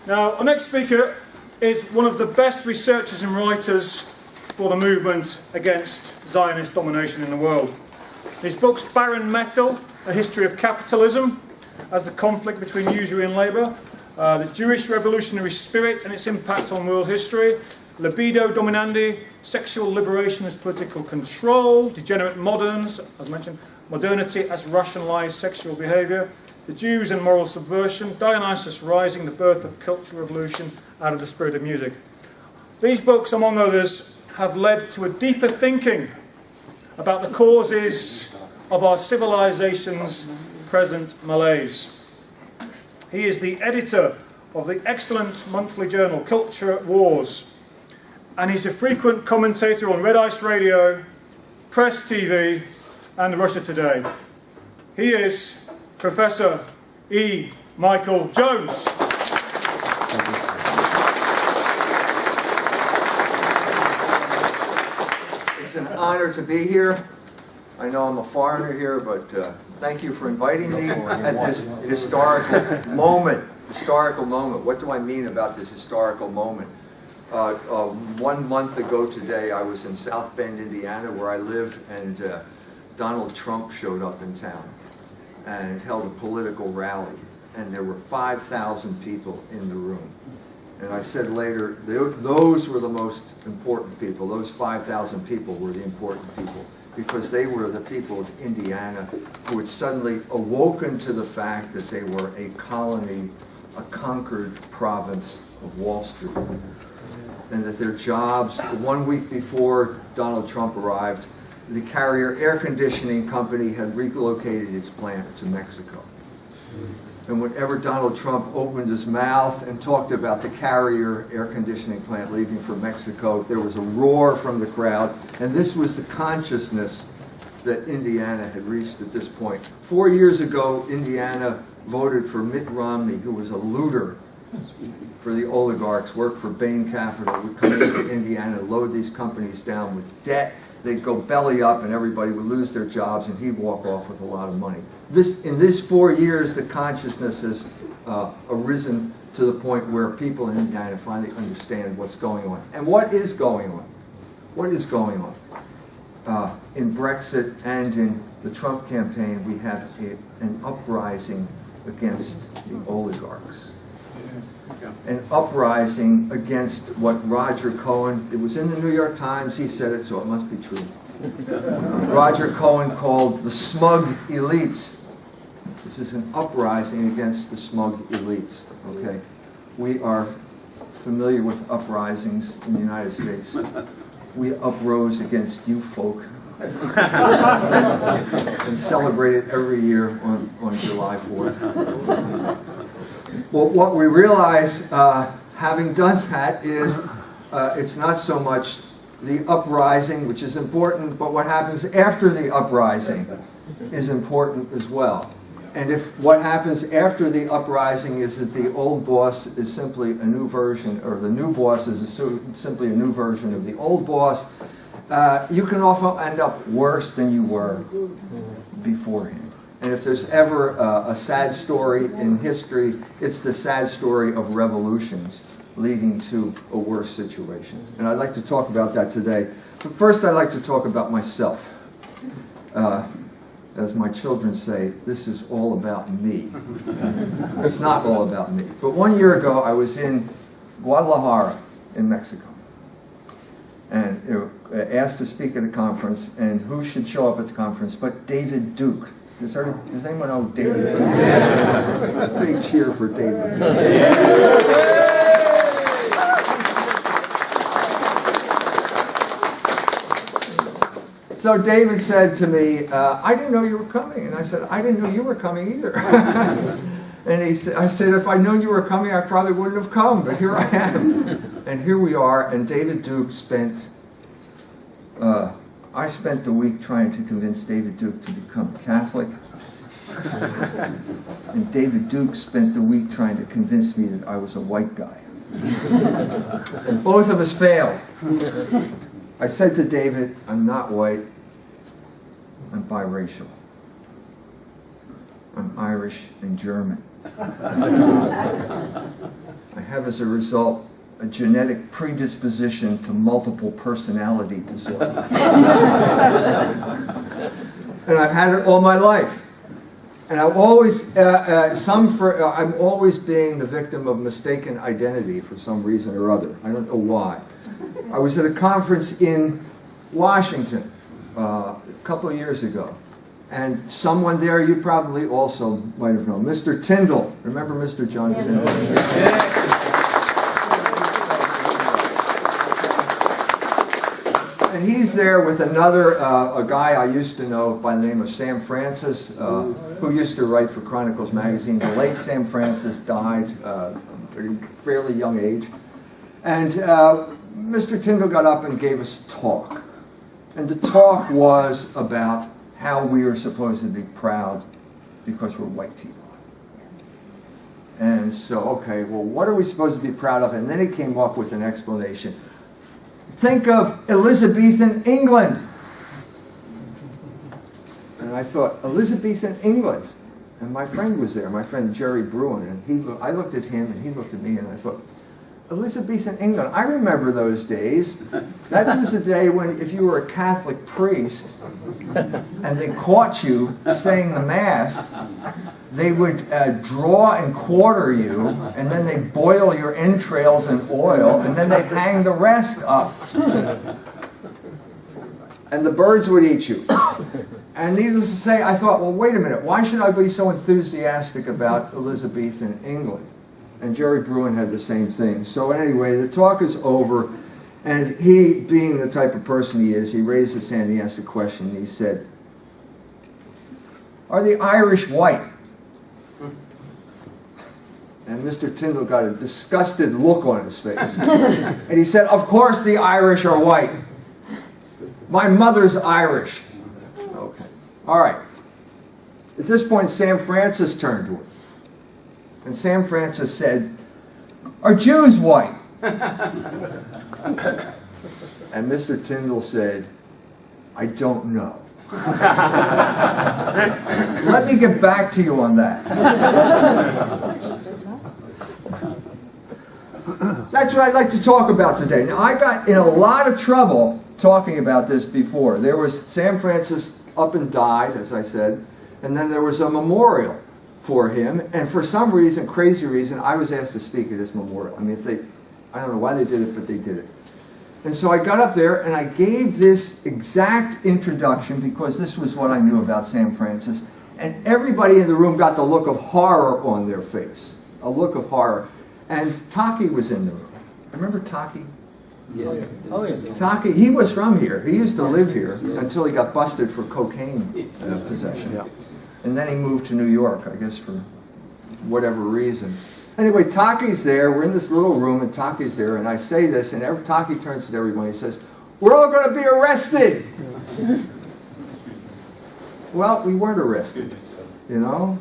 Now, our next speaker is one of the best researchers and writers for the movement against Zionist domination in the world. His books Barren Metal, A History of Capitalism, as the conflict between usury and labour, the Jewish revolutionary spirit and its impact on world history, Libido Dominandi, Sexual Liberation as Political Control, Degenerate Moderns, as mentioned, Modernity as Rationalised Sexual Behaviour, The Jews and Moral Subversion, Dionysus Rising, The Birth of Cultural Revolution out of the Spirit of Music. These books, among others, have led to a deeper thinking about the causes of our civilization's present malaise. He is the editor of the excellent monthly journal Culture Wars, and he's a frequent commentator on Red Ice Radio, Press TV, and Russia Today. He is Professor E. Michael Jones. It's an honor to be here. I know I'm a foreigner here, but thank you for inviting me at this historical moment. Historical moment. What do I mean about this historical moment? 1 month ago today, I was in South Bend, Indiana, where I live, and Donald Trump showed up in town and held a political rally, and there were 5,000 people in the room. And I said later, those were the most important people. Those 5,000 people were the important people, because they were the people of Indiana who had suddenly awoken to the fact that they were a colony, a conquered province of Wall Street, and that their jobs, 1 week before Donald Trump arrived, the Carrier Air Conditioning Company had relocated its plant to Mexico. And whenever Donald Trump opened his mouth and talked about the Carrier Air Conditioning plant leaving for Mexico, there was a roar from the crowd, and this was the consciousness that Indiana had reached at this point. 4 years ago, Indiana voted for Mitt Romney, who was a looter for the oligarchs, worked for Bain Capital, would come into Indiana and load these companies down with debt. They'd go belly up and everybody would lose their jobs and he'd walk off with a lot of money. In this 4 years, the consciousness has arisen to the point where people in Indiana finally understand what's going on. And what is going on? What is going on? In Brexit and in the Trump campaign, we have an uprising against the oligarchs. An uprising against what Roger Cohen, it was in the New York Times, he said it, so it must be true. Roger Cohen called the smug elites. This is an uprising against the smug elites, okay? We are familiar with uprisings in the United States. We uprose against you folk and celebrate it every year on July 4th. Well, what we realize, having done that, is it's not so much the uprising, which is important, but what happens after the uprising is important as well. And if what happens after the uprising is that the old boss is simply a new version, or the new boss is simply a new version of the old boss, you can often end up worse than you were beforehand. And if there's ever a sad story in history, it's the sad story of revolutions leading to a worse situation. And I'd like to talk about that today. But first I'd like to talk about myself. As my children say, this is all about me. It's not all about me. But 1 year ago, I was in Guadalajara in Mexico, and asked to speak at a conference, and who should show up at the conference but David Duke. Does anyone know David Duke? Big cheer for David Duke. So David said to me, I didn't know you were coming. And I said, I didn't know you were coming either. And I said, if I'd known you were coming, I probably wouldn't have come. But here I am. And here we are. And David Duke I spent the week trying to convince David Duke to become Catholic. And David Duke spent the week trying to convince me that I was a white guy. And both of us failed. I said to David, I'm not white. I'm biracial. I'm Irish and German. I have as a result a genetic predisposition to multiple personality disorder. And I've had it all my life. And I'm always, I'm always being the victim of mistaken identity for some reason or other. I don't know why. I was at a conference in Washington a couple of years ago. And someone there you probably also might have known, Mr. Tyndall. Remember Mr. John Tyndall? And he's there with another, a guy I used to know by the name of Sam Francis, who used to write for Chronicles magazine. The late Sam Francis died at a fairly young age. And Mr. Tyndall got up and gave us a talk. And the talk was about how we are supposed to be proud because we're white people. And so, okay, well, what are we supposed to be proud of? And then he came up with an explanation. Think of Elizabethan England. And I thought, Elizabethan England? And my friend was there, my friend Jerry Bruin, and I looked at him and he looked at me and I thought, Elizabethan England, I remember those days. That was the day when if you were a Catholic priest and they caught you saying the Mass, they would draw and quarter you, and then they'd boil your entrails in oil, and then they'd hang the rest up. And the birds would eat you. And needless to say, I thought, well, wait a minute, why should I be so enthusiastic about Elizabethan England? And Jerry Bruin had the same thing. So anyway, the talk is over, and he, being the type of person he is, he raised his hand and he asked a question, and he said, are the Irish white? And Mr. Tyndall got a disgusted look on his face. And he said, of course the Irish are white. My mother's Irish. Okay. All right. At this point, Sam Francis turned to him. And Sam Francis said, are Jews white? And Mr. Tyndall said, I don't know. Let me get back to you on that. That's what I'd like to talk about today. Now, I got in a lot of trouble talking about this before. There was Sam Francis up and died, as I said, and then there was a memorial for him, and for some reason, crazy reason, I was asked to speak at this memorial. I mean, I don't know why they did it, but they did it. And so I got up there and I gave this exact introduction because this was what I knew about Sam Francis, and everybody in the room got the look of horror on their face, a look of horror. And Taki was in the room. Remember Taki? Yeah. Oh, yeah. Taki, he was from here. He used to live here until he got busted for cocaine possession. Yeah. And then he moved to New York, I guess for whatever reason. Anyway, Taki's there. We're in this little room, and Taki's there. And I say this, and Taki turns to everyone. He says, we're all going to be arrested. Well, we weren't arrested, you know.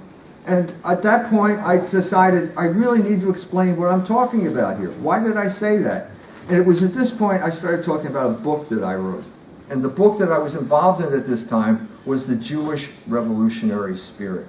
And at that point, I decided I really need to explain what I'm talking about here. Why did I say that? And it was at this point I started talking about a book that I wrote. And the book that I was involved in at this time was The Jewish Revolutionary Spirit.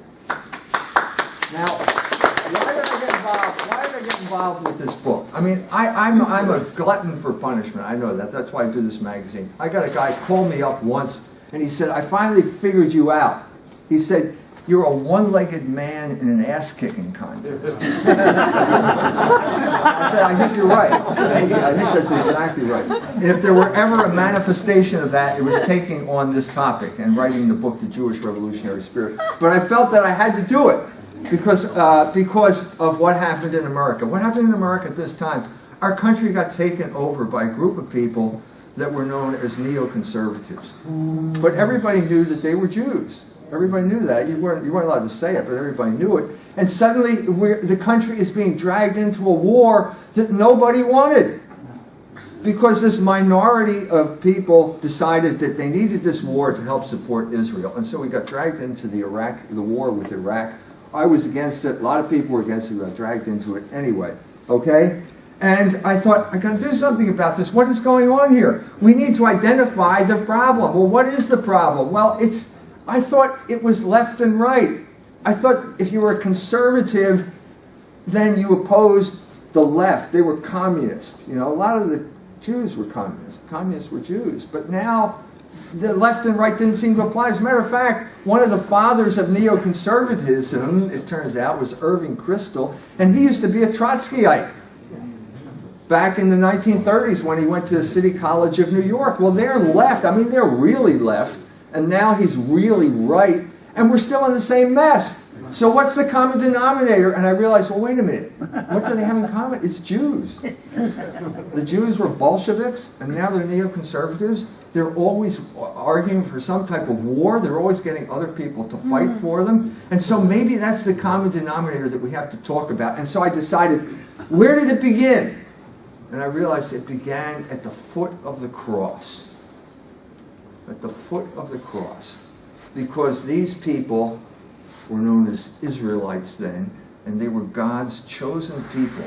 Now, why did I get involved? Why did I get involved with this book? I mean, I'm a glutton for punishment. I know that. That's why I do this magazine. I got a guy call me up once, and he said, I finally figured you out. He said, you're a one-legged man in an ass-kicking contest. I said, I think you're right. I think that's exactly right. And if there were ever a manifestation of that, it was taking on this topic and writing the book, The Jewish Revolutionary Spirit. But I felt that I had to do it because of what happened in America. What happened in America at this time? Our country got taken over by a group of people that were known as neoconservatives. But everybody knew that they were Jews. Everybody knew that. You weren't allowed to say it, but everybody knew it. And suddenly, the country is being dragged into a war that nobody wanted. Because this minority of people decided that they needed this war to help support Israel. And so we got dragged into the war with Iraq. I was against it. A lot of people were against it. We got dragged into it anyway. Okay? And I thought, I got to do something about this. What is going on here? We need to identify the problem. Well, what is the problem? Well, I thought it was left and right. I thought if you were a conservative, then you opposed the left, they were communist. You know, a lot of the Jews were communists. Communists were Jews. But now the left and right didn't seem to apply. As a matter of fact, one of the fathers of neoconservatism, it turns out, was Irving Kristol, and he used to be a Trotskyite back in the 1930s when he went to the City College of New York. Well, they're left. I mean, they're really left, and now he's really right, and we're still in the same mess. So what's the common denominator? And I realized, well, wait a minute. What do they have in common? It's Jews. The Jews were Bolsheviks, and now they're neoconservatives. They're always arguing for some type of war. They're always getting other people to fight for them. And so maybe that's the common denominator that we have to talk about. And so I decided, where did it begin? And I realized it began at the foot of the cross. At the foot of the cross. Because these people were known as Israelites then, and they were God's chosen people.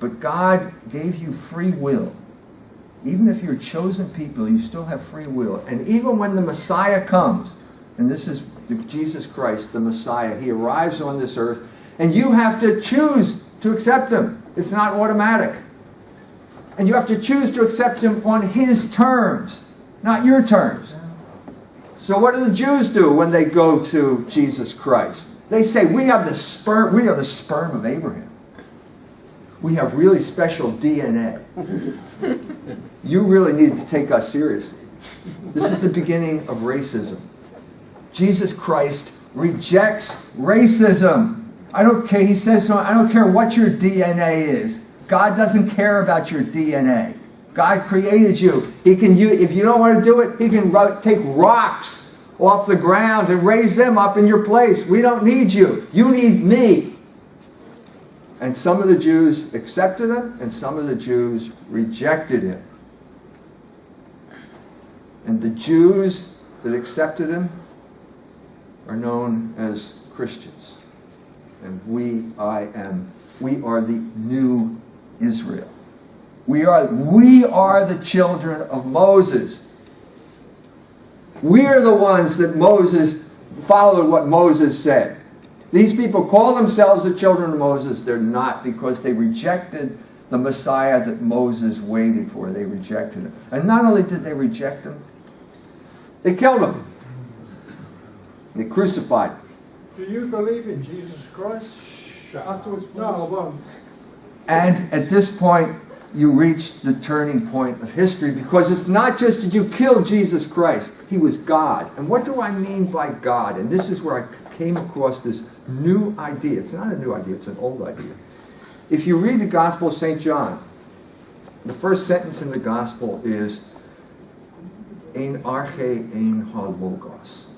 But God gave you free will. Even if you're chosen people, you still have free will. And even when the Messiah comes, and this is Jesus Christ, the Messiah, he arrives on this earth, and you have to choose to accept him. It's not automatic. And you have to choose to accept him on his terms, not your terms. So what do the Jews do when they go to Jesus Christ? They say, we are the sperm of Abraham. We have really special DNA. You really need to take us seriously. This is the beginning of racism. Jesus Christ rejects racism. I don't care, he says so, I don't care what your DNA is. God doesn't care about your DNA. God created you. He can if you don't want to do it, he can take rocks off the ground and raise them up in your place. We don't need you. You need me. And some of the Jews accepted him, and some of the Jews rejected him. And the Jews that accepted him are known as Christians. And we are the new Israel. We are the children of Moses. We are the ones that Moses followed what Moses said. These people call themselves the children of Moses. They're not, because they rejected the Messiah that Moses waited for. They rejected him. And not only did they reject him, they killed him. They crucified him. Do you believe in Jesus Christ? Afterwards, please. No, well, And at this point, you reach the turning point of history, because it's not just did you kill Jesus Christ, he was God. And what do I mean by God? And this is where I came across this new idea. It's not a new idea, it's an old idea. If you read the Gospel of St. John, the first sentence in the Gospel is Ein arche ein ha logos.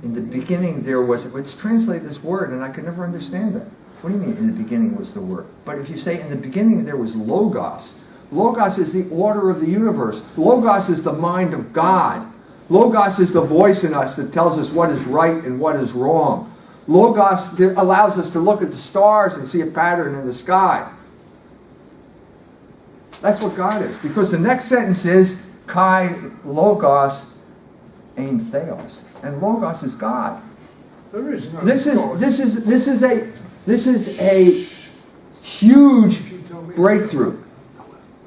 In the beginning there was, it's translated this word, and I could never understand that. What do you mean in the beginning was the word? But if you say in the beginning there was logos, logos is the order of the universe. Logos is the mind of God. Logos is the voice in us that tells us what is right and what is wrong. Logos allows us to look at the stars and see a pattern in the sky. That's what God is. Because the next sentence is Kai logos ein theos. And logos is God. there is no This God. is a huge breakthrough.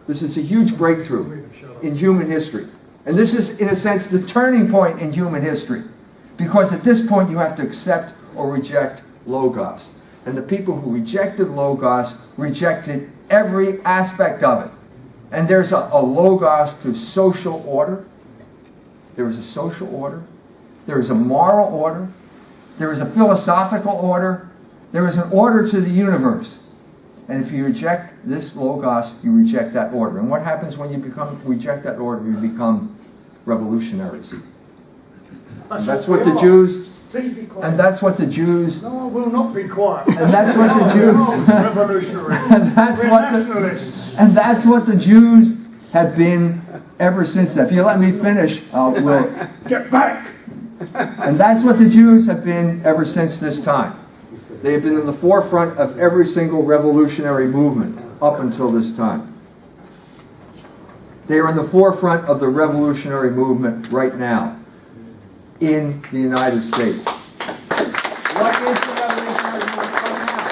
This is a huge breakthrough in human history. And this is, in a sense, the turning point in human history. Because at this point you have to accept or reject Logos. And the people who rejected Logos rejected every aspect of it. And there's a Logos to social order. There is a social order. There is a moral order. There is a philosophical order. There is an order to the universe. And if you reject this Logos, you reject that order. And what happens when you reject that order? You become revolutionaries. And that's what the Jews... Please be quiet. And that's what the Jews... No, I will not be quiet. And that's what the Jews... Revolutionaries. And that's We're what nationalists. And that's what the Jews have been ever since then. If you let me finish, we'll... Get back! And that's what the Jews have been ever since this time. They have been in the forefront of every single revolutionary movement up until this time. They are in the forefront of the revolutionary movement right now in the United States. What is the revolutionary movement right now?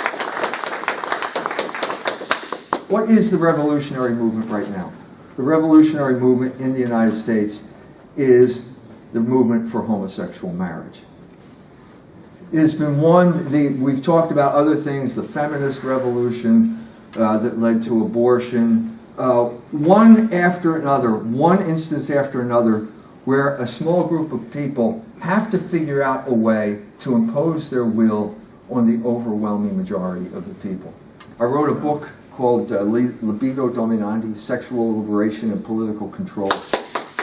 What is the revolutionary movement right now? The revolutionary movement in the United States is the movement for homosexual marriage. It has been we've talked about other things, the feminist revolution that led to abortion, one after another, one instance after another, where a small group of people have to figure out a way to impose their will on the overwhelming majority of the people. I wrote a book called Libido Dominandi, Sexual Liberation and Political Control,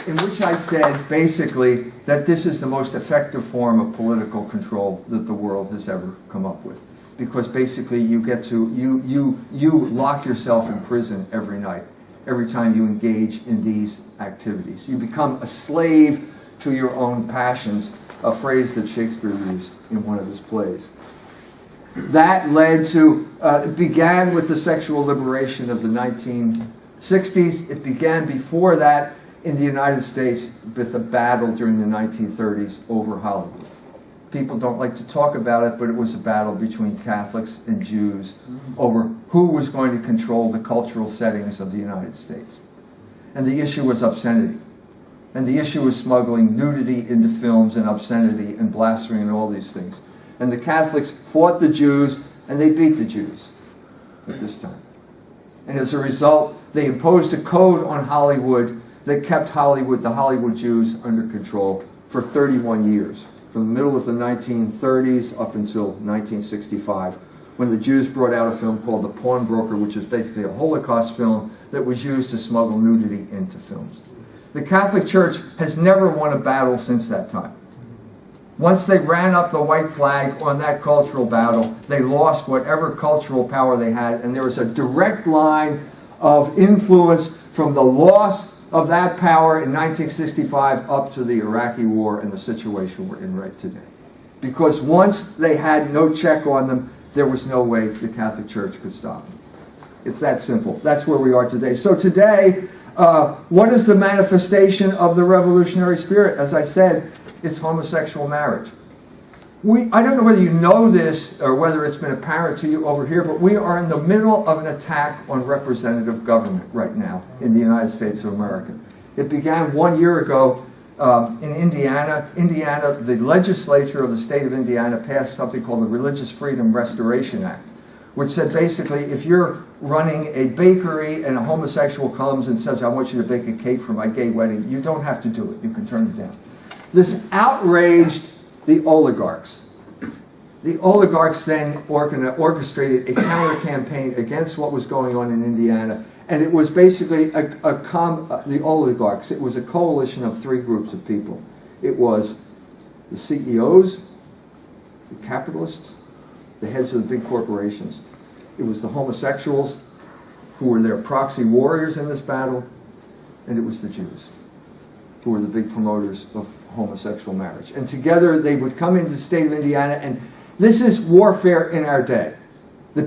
in which I said basically that this is the most effective form of political control that the world has ever come up with. Because basically you get to, you lock yourself in prison every night, every time you engage in these activities. You become a slave to your own passions, a phrase that Shakespeare used in one of his plays. That led to, it began with the sexual liberation of the 1960s. It began before that in the United States with a battle during the 1930s over Hollywood. People don't like to talk about it, but it was a battle between Catholics and Jews over who was going to control the cultural settings of the United States. And the issue was obscenity. And the issue was smuggling nudity into films and obscenity and blasphemy and all these things. And the Catholics fought the Jews, and they beat the Jews at this time. And as a result, they imposed a code on Hollywood that kept Hollywood, the Hollywood Jews, under control for 31 years, from the middle of the 1930s up until 1965, when the Jews brought out a film called The Pawnbroker, which is basically a Holocaust film that was used to smuggle nudity into films. The Catholic Church has never won a battle since that time. Once they ran up the white flag on that cultural battle, they lost whatever cultural power they had, and there was a direct line of influence from the loss of that power in 1965 up to the Iraqi war and the situation we're in right today. Because once they had no check on them, there was no way the Catholic Church could stop them. It's that simple. That's where we are today. So today, what is the manifestation of the revolutionary spirit? As I said, it's homosexual marriage. I don't know whether you know this or whether it's been apparent to you over here, but we are in the middle of an attack on representative government right now in the United States of America. It began 1 year ago in Indiana. The legislature of the state of Indiana passed something called the Religious Freedom Restoration Act, which said basically if you're running a bakery and a homosexual comes and says, I want you to bake a cake for my gay wedding, you don't have to do it. You can turn it down. This outraged the oligarchs. The oligarchs then orchestrated a counter-campaign against what was going on in Indiana, and it was basically the oligarchs. It was a coalition of three groups of people. It was the CEOs, the capitalists, the heads of the big corporations. It was the homosexuals, who were their proxy warriors in this battle, and it was the Jews, who were the big promoters of homosexual marriage. And together they would come into the state of Indiana, and this is warfare in our day. The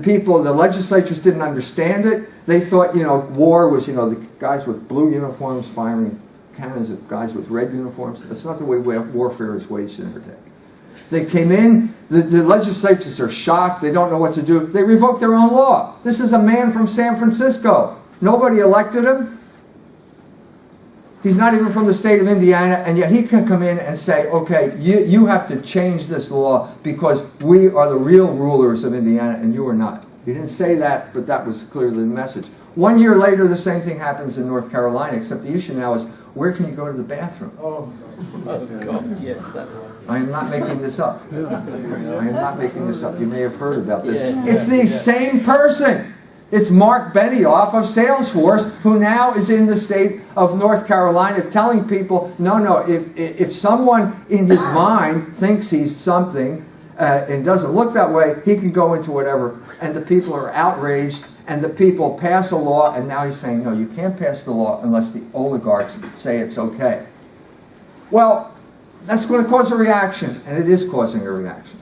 legislatures didn't understand it. They thought, war was, the guys with blue uniforms firing cannons at guys with red uniforms. That's not the way warfare is waged in our day. They came in, the legislatures are shocked, they don't know what to do. They revoke their own law. This is a man from San Francisco. Nobody elected him. He's not even from the state of Indiana, and yet he can come in and say, okay, you have to change this law because we are the real rulers of Indiana and you are not. He didn't say that, but that was clearly the message. 1 year later, the same thing happens in North Carolina, except the issue now is, where can you go to the bathroom? Oh, God, yes, that one. I am not making this up. I am not making this up. You may have heard about this. Yes. It's the same person. It's Mark Benioff of Salesforce, who now is in the state of North Carolina telling people, no, if someone in his mind thinks he's something and doesn't look that way, he can go into whatever. And the people are outraged, and the people pass a law, and now he's saying, no, you can't pass the law unless the oligarchs say it's okay. Well, that's going to cause a reaction, and it is causing a reaction.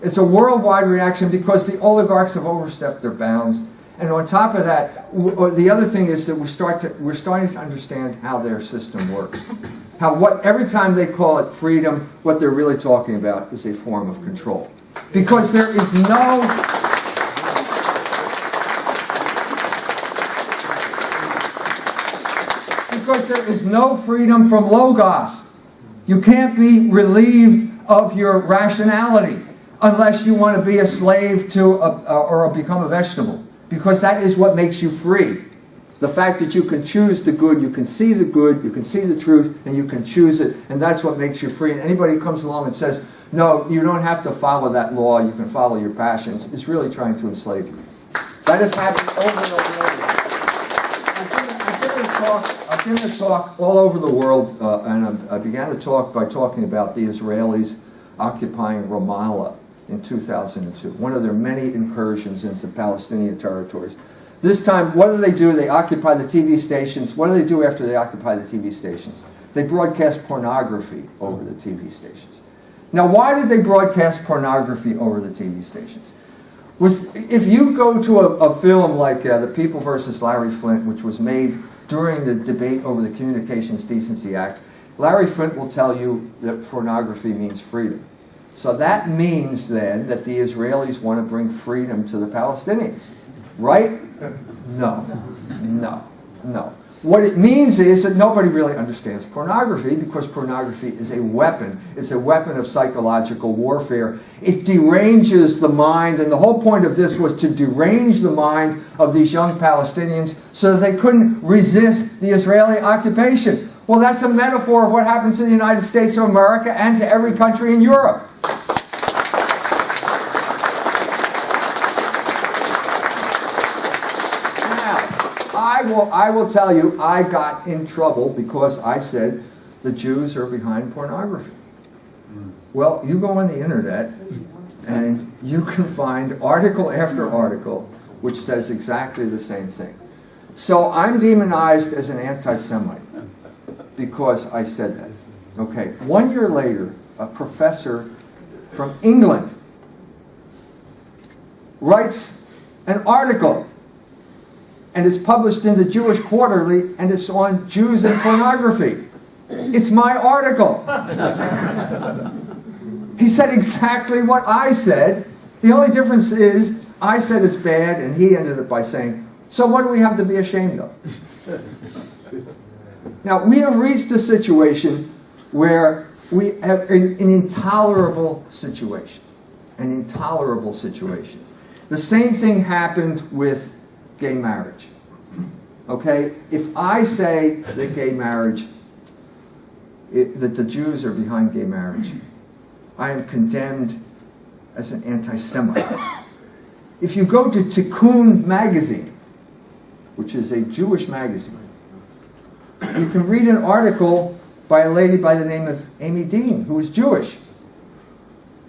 It's a worldwide reaction because the oligarchs have overstepped their bounds. And on top of that, the other thing is that we're starting to understand how their system works. Every time they call it freedom, what they're really talking about is a form of control. Because there is no Because there is no freedom from logos. You can't be relieved of your rationality unless you want to be a slave to or become a vegetable. Because that is what makes you free. The fact that you can choose the good, you can see the good, you can see the truth, and you can choose it, and that's what makes you free. And anybody who comes along and says, no, you don't have to follow that law, you can follow your passions, is really trying to enslave you. That has happened over and over and over. I've given a talk all over the world, and I began the talk by talking about the Israelis occupying Ramallah in 2002, one of their many incursions into Palestinian territories. This time, what do? They occupy the TV stations. What do they do after they occupy the TV stations? They broadcast pornography over the TV stations. Now, why did they broadcast pornography over the TV stations? If you go to a film like The People vs. Larry Flynt, which was made during the debate over the Communications Decency Act, Larry Flynt will tell you that pornography means freedom. So that means then that the Israelis want to bring freedom to the Palestinians. Right? No. No. No. What it means is that nobody really understands pornography because pornography is a weapon. It's a weapon of psychological warfare. It deranges the mind, and the whole point of this was to derange the mind of these young Palestinians so that they couldn't resist the Israeli occupation. Well, that's a metaphor of what happened to the United States of America and to every country in Europe. I will tell you, I got in trouble because I said the Jews are behind pornography. Well, you go on the internet and you can find article after article which says exactly the same thing. So I'm demonized as an anti-Semite because I said that. Okay, 1 year later, a professor from England writes an article, and it's published in the Jewish Quarterly, and it's on Jews and pornography. It's my article. He said exactly what I said. The only difference is I said it's bad, and he ended it by saying, so what do we have to be ashamed of? Now, we have reached a situation where we have an intolerable situation. An intolerable situation. The same thing happened with gay marriage. Okay? If I say that gay marriage, that the Jews are behind gay marriage, I am condemned as an anti-Semite. If you go to Tikkun magazine, which is a Jewish magazine, you can read an article by a lady by the name of Amy Dean, who is Jewish.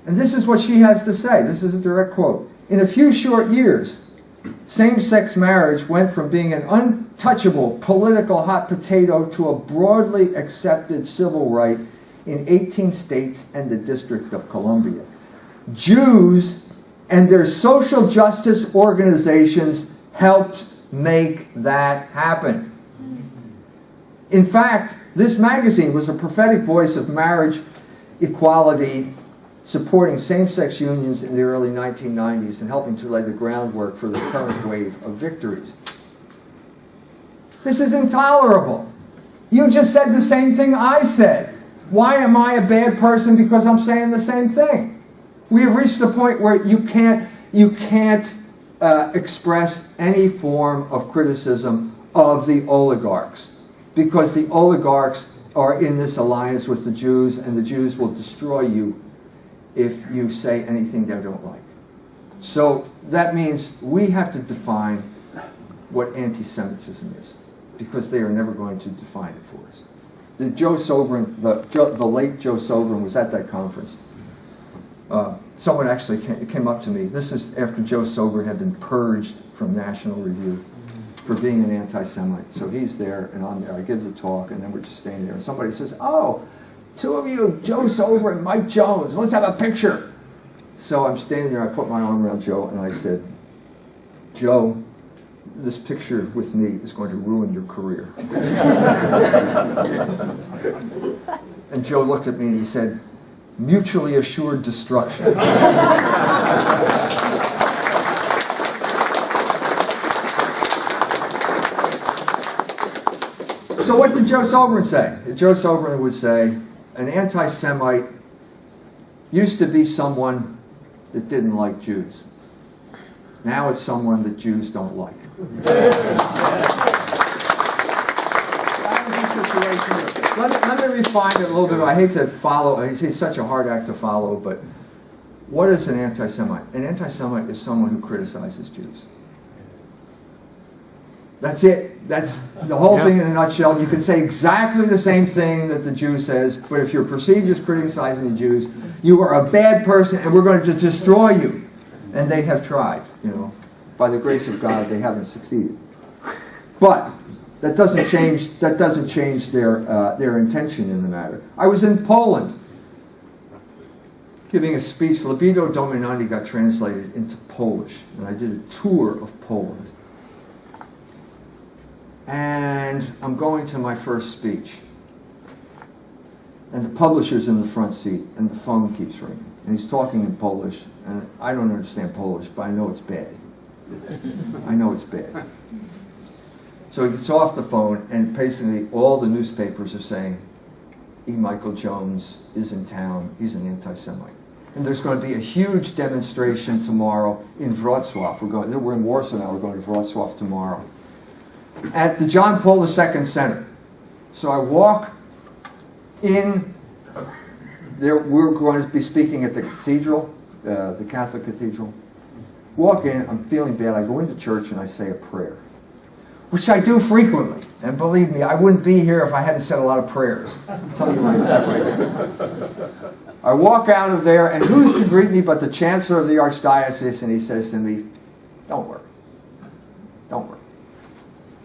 And this is what she has to say. This is a direct quote. In a few short years, same-sex marriage went from being an untouchable political hot potato to a broadly accepted civil right in 18 states and the District of Columbia. Jews and their social justice organizations helped make that happen. In fact, this magazine was a prophetic voice of marriage equality, supporting same-sex unions in the early 1990s and helping to lay the groundwork for the current wave of victories. This is intolerable. You just said the same thing I said. Why am I a bad person because I'm saying the same thing? We have reached the point where you can't express any form of criticism of the oligarchs because the oligarchs are in this alliance with the Jews, and the Jews will destroy you if you say anything they don't like. So that means we have to define what anti-Semitism is, because they are never going to define it for us. The late Joe Sobran was at that conference. Someone actually came up to me. This is after Joe Sobran had been purged from National Review for being an anti-Semite. So he's there, and I'm there. I give the talk, and then we're just standing there. And somebody says, oh, two of you, Joe Sobran and Mike Jones, let's have a picture. So I'm standing there, I put my arm around Joe, and I said, Joe, this picture with me is going to ruin your career. And Joe looked at me and he said, mutually assured destruction. So what did Joe Sobran say? Joe Sobran would say, an anti-Semite used to be someone that didn't like Jews. Now it's someone that Jews don't like. Let me refine it a little bit. I hate to follow. It's such a hard act to follow, but what is an anti-Semite? An anti-Semite is someone who criticizes Jews. That's it. That's the whole thing in a nutshell. You can say exactly the same thing that the Jew says, but if you're perceived as criticizing the Jews, you are a bad person and we're going to just destroy you. And they have tried, you know. By the grace of God, they haven't succeeded. But that doesn't change their intention in the matter. I was in Poland giving a speech. Libido Dominandi got translated into Polish, and I did a tour of Poland. And I'm going to my first speech. And the publisher's in the front seat, and the phone keeps ringing. And he's talking in Polish, and I don't understand Polish, but I know it's bad. I know it's bad. So he gets off the phone, and basically all the newspapers are saying, E. Michael Jones is in town, he's an anti-Semite. And there's going to be a huge demonstration tomorrow in Wrocław. We're in Warsaw now, we're going to Wrocław tomorrow. At the John Paul II Center. So I walk in, there, we're going to be speaking at the cathedral, the Catholic cathedral. Walk in, I'm feeling bad, I go into church and I say a prayer. Which I do frequently. And believe me, I wouldn't be here if I hadn't said a lot of prayers. I'll tell you right that way. I walk out of there, and who's to greet me but the Chancellor of the Archdiocese, and he says to me, don't worry. Don't worry.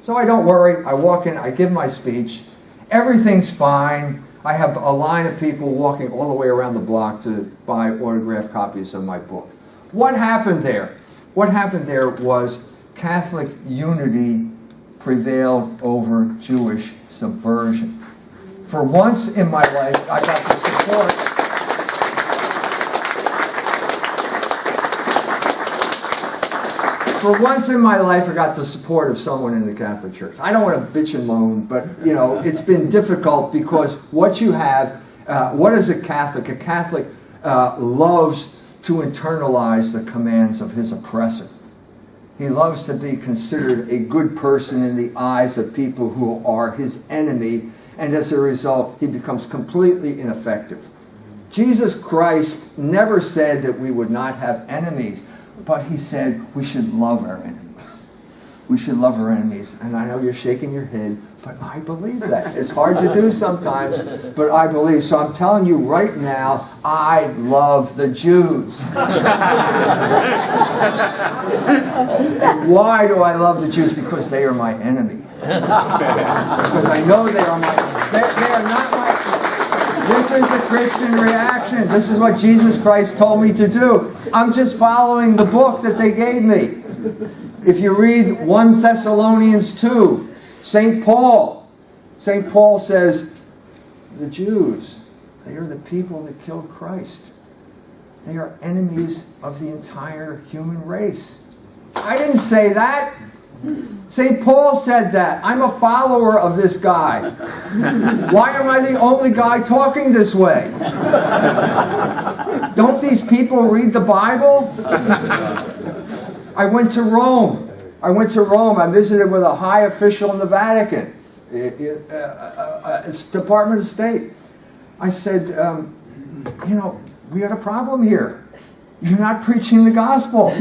So I don't worry. I walk in, I give my speech. Everything's fine. I have a line of people walking all the way around the block to buy autographed copies of my book. What happened there? What happened there was Catholic unity prevailed over Jewish subversion. For once in my life, I got the support. For once in my life, I got the support of someone in the Catholic Church. I don't want to bitch and moan, but you know, it's been difficult because what you have, what is a Catholic? A Catholic loves to internalize the commands of his oppressor. He loves to be considered a good person in the eyes of people who are his enemy, and as a result, he becomes completely ineffective. Jesus Christ never said that we would not have enemies, but he said we should love our enemies. We should love our enemies. And I know you're shaking your head, but I believe that. It's hard to do sometimes, but I believe. So I'm telling you right now, I love the Jews. Why do I love the Jews? Because they are my enemy. Because I know they are they are not my... This is the Christian reaction. This is what Jesus Christ told me to do. I'm just following the book that they gave me. If you read 1 Thessalonians 2, St. Paul says, the Jews, they are the people that killed Christ. They are enemies of the entire human race. I didn't say that. St. Paul said that. I'm a follower of this guy. Why am I the only guy talking this way? Don't these people read the Bible? I went to Rome. I visited with a high official in the Vatican. It's Department of State. I said, you know, we got a problem here. You're not preaching the gospel.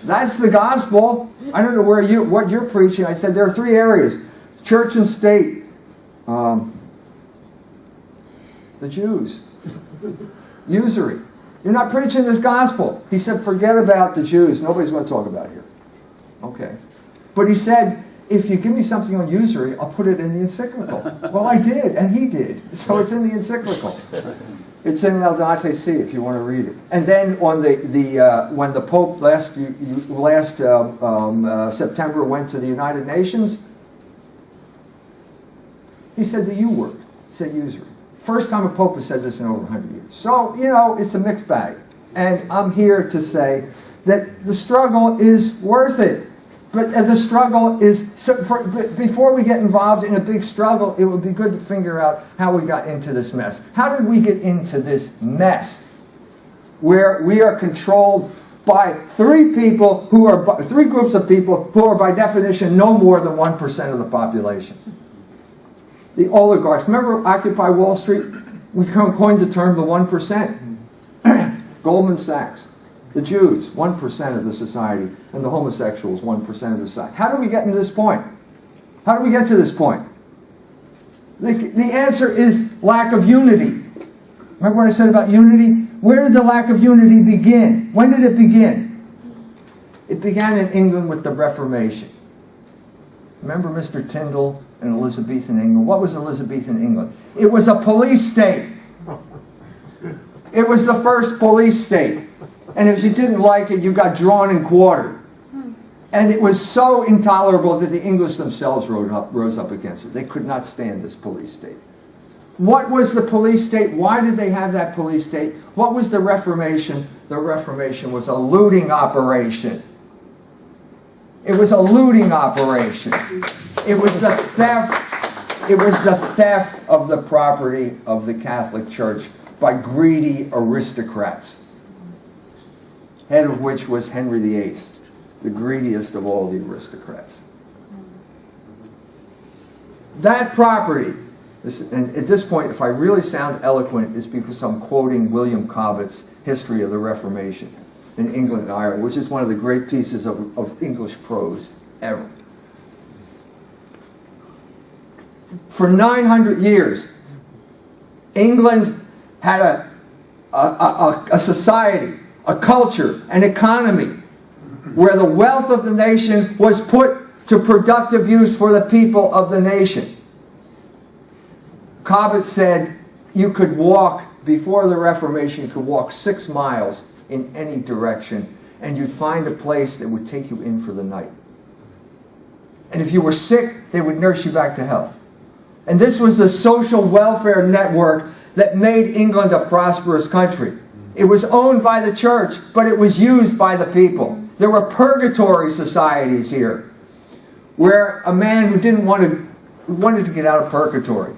That's the gospel. I don't know what you're preaching. I said there are 3 areas: church and state, the Jews, usury. You're not preaching this gospel. He said, forget about the Jews. Nobody's going to talk about it here. Okay. But he said, if you give me something on usury, I'll put it in the encyclical. Well, I did, and he did. So it's in the encyclical. It's in Laudate Si, if you want to read it. And then on when the Pope last September went to the United Nations, he said the U word. He said usury. First time a Pope has said this in over 100 years. So, you know, it's a mixed bag. And I'm here to say that the struggle is worth it. But the struggle is, before we get involved in a big struggle, it would be good to figure out how we got into this mess. How did we get into this mess where we are controlled by three groups of people who are by definition no more than 1% of the population? The oligarchs. Remember Occupy Wall Street? We coined the term the 1%. Goldman Sachs. The Jews, 1% of the society, and the homosexuals, 1% of the society. How do we get to this point? How do we get to this point? The answer is lack of unity. Remember what I said about unity? Where did the lack of unity begin? When did it begin? It began in England with the Reformation. Remember Mr. Tyndall and Elizabethan England? What was Elizabethan England? It was a police state. It was the first police state. And if you didn't like it, you got drawn and quartered. And it was so intolerable that the English themselves rose up against it. They could not stand this police state. What was the police state? Why did they have that police state? What was the Reformation? The Reformation was a looting operation. It was a looting operation. It was the theft. It was the theft of the property of the Catholic Church by greedy aristocrats, head of which was Henry VIII, the greediest of all the aristocrats. That property, and at this point, if I really sound eloquent, it's because I'm quoting William Cobbett's History of the Reformation in England and Ireland, which is one of the great pieces of English prose ever. For 900 years, England had a society, a culture, an economy, where the wealth of the nation was put to productive use for the people of the nation. Cobbett said you could walk, before the Reformation, you could walk 6 miles in any direction, and you'd find a place that would take you in for the night. And if you were sick, they would nurse you back to health. And this was the social welfare network that made England a prosperous country. It was owned by the church, but it was used by the people. There were purgatory societies here, where a man who wanted to get out of purgatory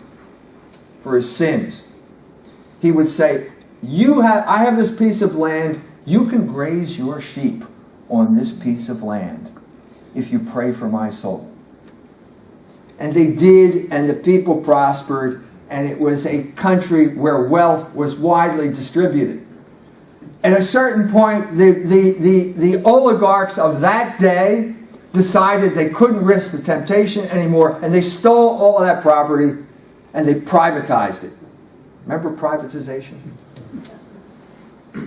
for his sins, he would say, I have this piece of land, you can graze your sheep on this piece of land if you pray for my soul. And they did, and the people prospered, and it was a country where wealth was widely distributed. At a certain point, the oligarchs of that day decided they couldn't risk the temptation anymore, and they stole all of that property, and they privatized it. Remember privatization?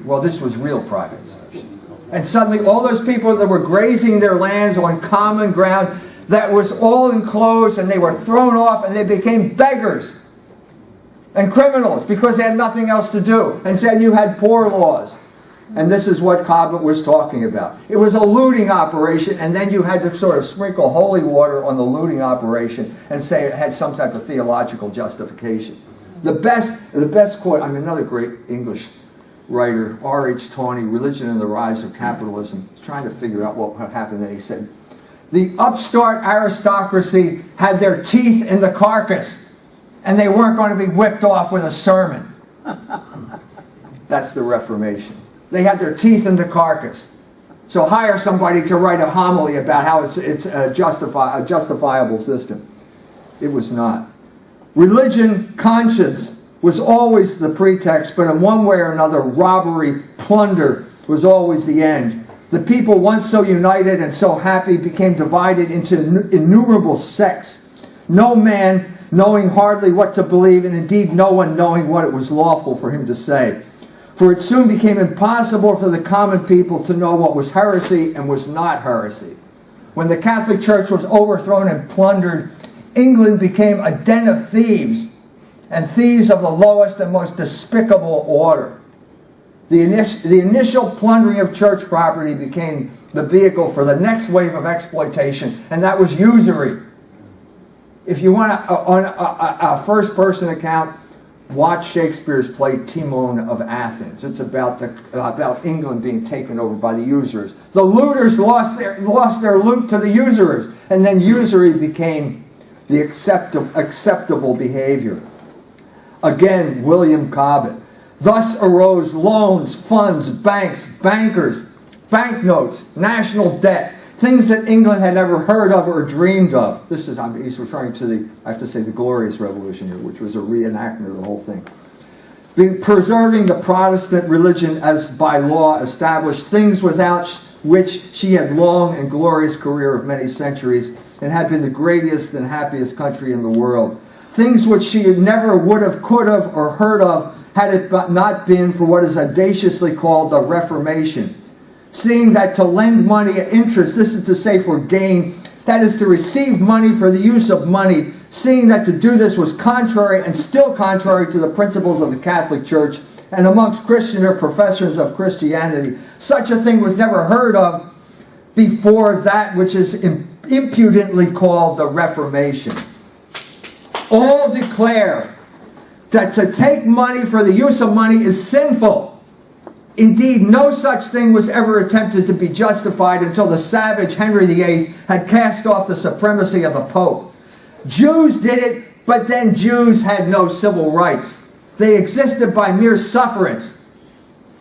Well, this was real privatization. And suddenly all those people that were grazing their lands on common ground, that was all enclosed, and they were thrown off, and they became beggars and criminals because they had nothing else to do. And then you had poor laws. And this is what Cobbett was talking about. It was a looting operation, and then you had to sort of sprinkle holy water on the looting operation and say it had some type of theological justification. The best quote, another great English writer, R.H. Tawney, Religion and the Rise of Capitalism, trying to figure out what happened. Then he said, the upstart aristocracy had their teeth in the carcass, and they weren't going to be whipped off with a sermon. That's the Reformation. They had their teeth in the carcass. So hire somebody to write a homily about how it's a justifiable system. It was not. Religion, conscience, was always the pretext, but in one way or another, robbery, plunder was always the end. The people, once so united and so happy, became divided into innumerable sects. No man knowing hardly what to believe, and indeed no one knowing what it was lawful for him to say. For it soon became impossible for the common people to know what was heresy and was not heresy. When the Catholic Church was overthrown and plundered, England became a den of thieves, and thieves of the lowest and most despicable order. The initial plundering of church property became the vehicle for the next wave of exploitation, and that was usury. If you want on a first-person account, watch Shakespeare's play Timon of Athens. It's about England being taken over by the usurers. The looters lost their loot to the usurers, and then usury became the acceptable behavior. Again, William Cobbett. Thus arose loans, funds, banks, bankers, banknotes, national debt, things that England had never heard of or dreamed of. He's referring to the Glorious Revolution here, which was a reenactment of the whole thing. Preserving the Protestant religion as by law established, things without which she had long and glorious career of many centuries and had been the greatest and happiest country in the world. Things which she had never would have, could have, or heard of had it not been for what is audaciously called the Reformation. Seeing that to lend money at interest, this is to say for gain, that is to receive money for the use of money, seeing that to do this was contrary and still contrary to the principles of the Catholic Church and amongst Christian or professors of Christianity, such a thing was never heard of before that which is impudently called the Reformation. All declare that to take money for the use of money is sinful. Indeed, no such thing was ever attempted to be justified until the savage Henry VIII had cast off the supremacy of the Pope. Jews did it, but then Jews had no civil rights. They existed by mere sufferance.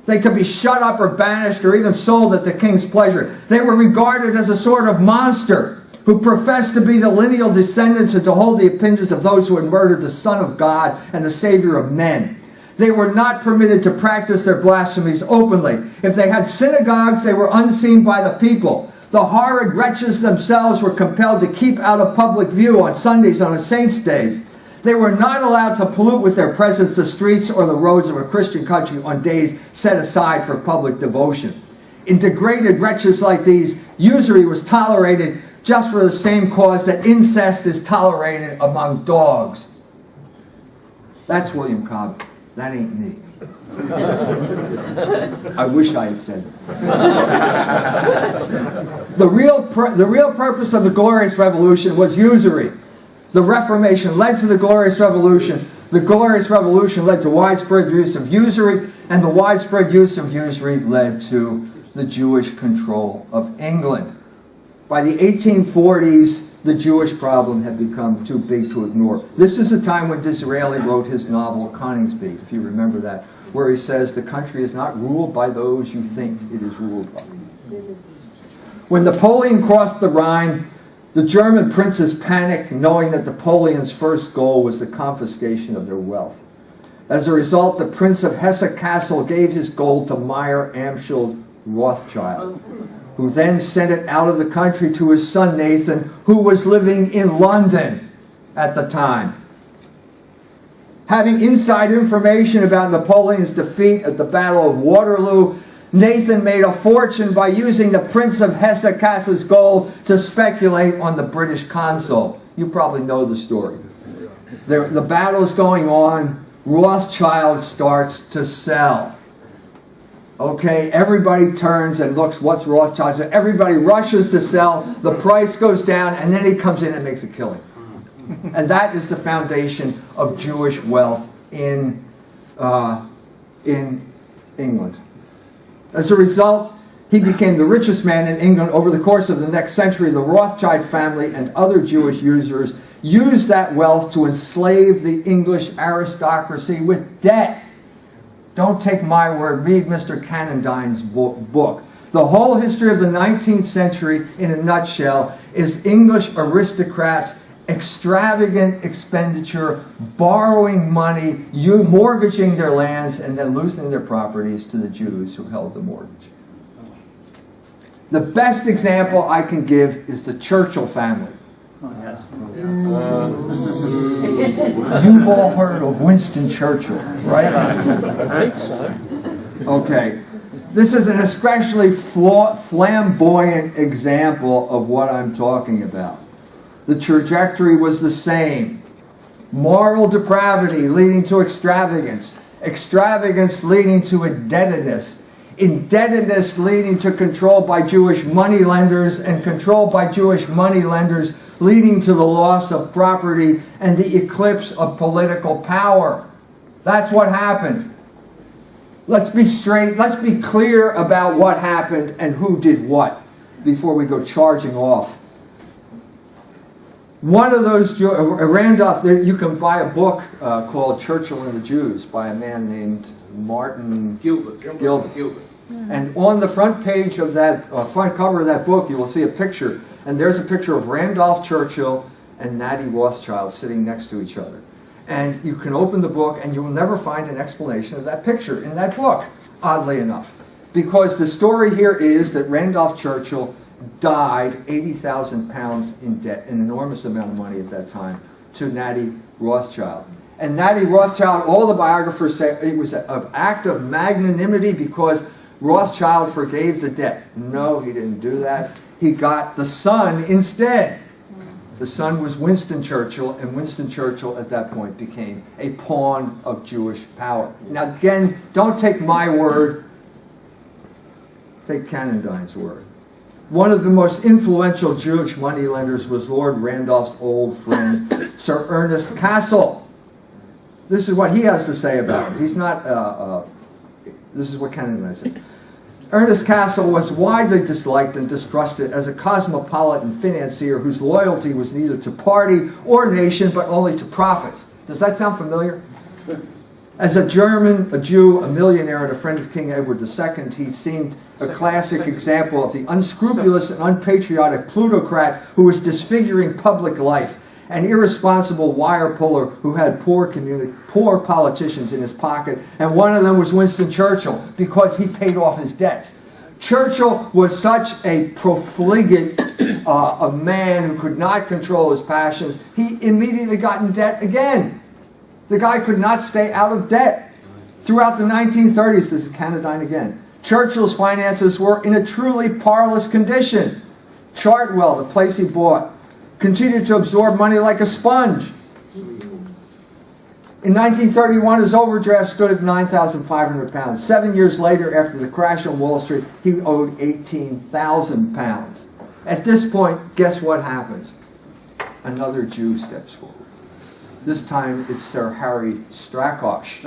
They could be shut up or banished or even sold at the king's pleasure. They were regarded as a sort of monster who professed to be the lineal descendants and to hold the opinions of those who had murdered the Son of God and the Savior of men. They were not permitted to practice their blasphemies openly. If they had synagogues, they were unseen by the people. The horrid wretches themselves were compelled to keep out of public view on Sundays and on saints' days. They were not allowed to pollute with their presence the streets or the roads of a Christian country on days set aside for public devotion. In degraded wretches like these, usury was tolerated just for the same cause that incest is tolerated among dogs. That's William Cobbett. That ain't me. I wish I had said that. The real purpose of the Glorious Revolution was usury. The Reformation led to the Glorious Revolution. The Glorious Revolution led to widespread use of usury, and the widespread use of usury led to the Jewish control of England. By the 1840s, the Jewish problem had become too big to ignore. This is the time when Disraeli wrote his novel Coningsby, if you remember that, where he says the country is not ruled by those you think it is ruled by. When Napoleon crossed the Rhine, the German princes panicked, knowing that Napoleon's first goal was the confiscation of their wealth. As a result, the Prince of Hesse-Kassel gave his gold to Meyer Amschel Rothschild, who then sent it out of the country to his son Nathan, who was living in London at the time. Having inside information about Napoleon's defeat at the Battle of Waterloo, Nathan made a fortune by using the Prince of Hesse-Kassel's gold to speculate on the British consul. You probably know the story. The battle's going on. Rothschild starts to sell. Okay, everybody turns and looks what's Rothschild. So everybody rushes to sell. The price goes down, and then he comes in and makes a killing. And that is the foundation of Jewish wealth in England. As a result, he became the richest man in England. Over the course of the next century, the Rothschild family and other Jewish usurers used that wealth to enslave the English aristocracy with debt. Don't take my word, read Mr. Cannondine's book. The whole history of the 19th century, in a nutshell, is English aristocrats' extravagant expenditure, borrowing money, mortgaging their lands, and then losing their properties to the Jews who held the mortgage. The best example I can give is the Churchill family. You've all heard of Winston Churchill, right? I think so. Okay. This is an especially flamboyant example of what I'm talking about. The trajectory was the same. Moral depravity leading to extravagance. Extravagance leading to indebtedness. Indebtedness leading to control by Jewish moneylenders, and control by Jewish moneylenders leading to the loss of property and the eclipse of political power. That's what happened. Let's be straight, let's be clear about what happened and who did what before we go charging off. One of those, Randolph, you can buy a book called Churchill and the Jews by a man named Martin Gilbert. And on the front page of that, front cover of that book, you will see a picture. And there's a picture of Randolph Churchill and Natty Rothschild sitting next to each other. And you can open the book and you will never find an explanation of that picture in that book, oddly enough. Because the story here is that Randolph Churchill died 80,000 pounds in debt, an enormous amount of money at that time, to Natty Rothschild. And Natty Rothschild, all the biographers say it was an act of magnanimity because Rothschild forgave the debt. No, he didn't do that. He got the son instead. The son was Winston Churchill, and Winston Churchill at that point became a pawn of Jewish power. Now again, don't take my word, take Cannondine's word. One of the most influential Jewish moneylenders was Lord Randolph's old friend, Sir Ernest Cassel. This is what he has to say about it. He's not, this is what Cannondine says. Ernest Cassel was widely disliked and distrusted as a cosmopolitan financier whose loyalty was neither to party or nation, but only to profits. Does that sound familiar? As a German, a Jew, a millionaire, and a friend of King Edward II, he seemed a classic example of the unscrupulous and unpatriotic plutocrat who was disfiguring public life, an irresponsible wire puller who had poor politicians in his pocket, and one of them was Winston Churchill because he paid off his debts. Churchill was such a profligate a man who could not control his passions. He immediately got in debt again. The guy could not stay out of debt. Throughout the 1930s, this is Cannondine again, Churchill's finances were in a truly parlous condition. Chartwell, the place he bought, continued to absorb money like a sponge. In 1931, his overdraft stood at 9,500 pounds. 7 years later, after the crash on Wall Street, he owed 18,000 pounds. At this point, guess what happens? Another Jew steps forward. This time, it's Sir Harry Strakosch.